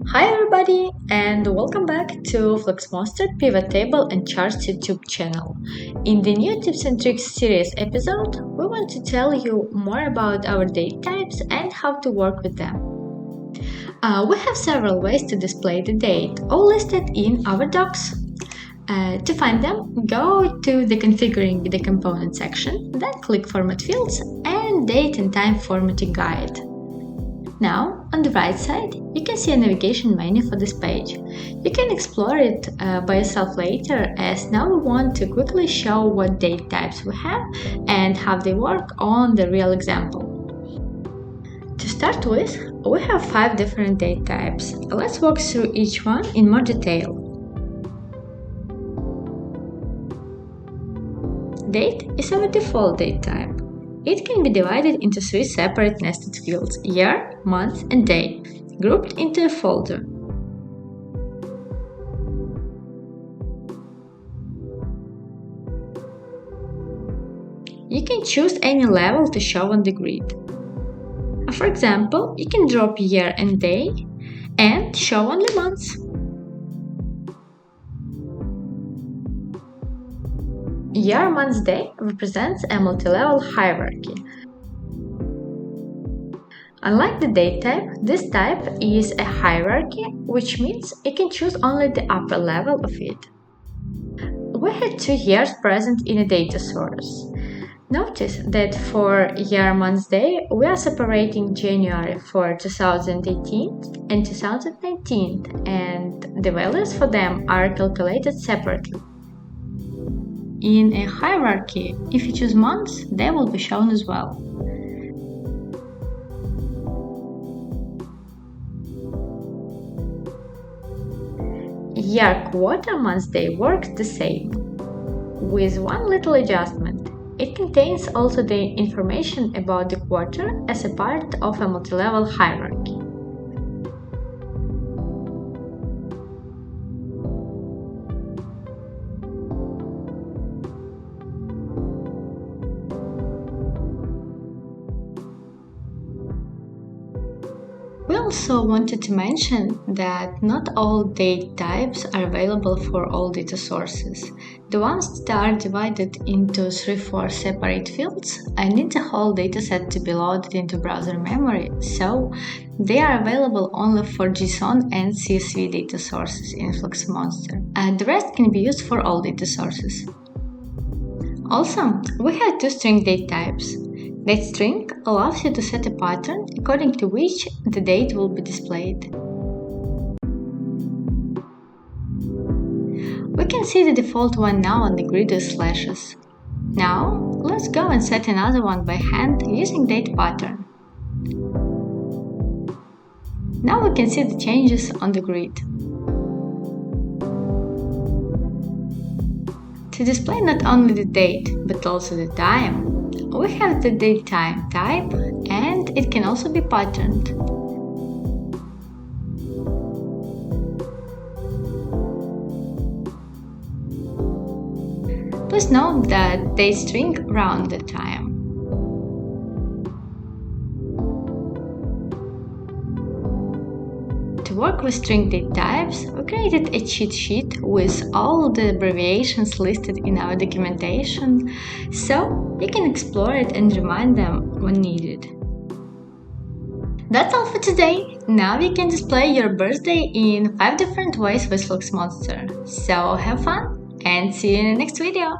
Hi everybody and welcome back to Flexmonster Pivot Table and Charts YouTube channel. In the new Tips and Tricks series episode, we want to tell you more about our date types and how to work with them. We have several ways to display the date, all listed in our docs. To find them, go to the Configuring the Component section, then click Format Fields and Date and Time Formatting Guide. Now, on the right side, you can see a navigation menu for this page. You can explore it by yourself later, as now we want to quickly show what date types we have and how they work on the real example. To start with, we have 5 different date types. Let's walk through each one in more detail. Date is our default date type. It can be divided into 3 separate nested fields: year, month, and day, grouped into a folder. You can choose any level to show on the grid. For example, you can drop year and day and show only months. Year, month, day represents a multi-level hierarchy. Unlike the date type, this type is a hierarchy, which means you can choose only the upper level of it. We had 2 years present in a data source. Notice that for year, month, day, we are separating January for 2018 and 2019, and the values for them are calculated separately. In a hierarchy, if you choose months, they will be shown as well. Year, quarter, month, day works the same, with one little adjustment. It contains also the information about the quarter as a part of a multi-level hierarchy. We also wanted to mention that not all date types are available for all data sources. The ones that are divided into 3-4 separate fields need the whole dataset to be loaded into browser memory, so they are available only for JSON and CSV data sources in Flexmonster. The rest can be used for all data sources. Also, we have 2 string date types. Date string allows you to set a pattern according to which the date will be displayed. We can see the default one now on the grid with slashes. Now, let's go and set another one by hand using date pattern. Now we can see the changes on the grid. To display not only the date, but also the time, we have the datetime type, and it can also be patterned. Please note that date string round the time. To work with string date types, we created a cheat sheet with all the abbreviations listed in our documentation, so you can explore it and remind them when needed. That's all for today. Now you can display your birthday in 5 different ways with Flexmonster. So have fun and see you in the next video.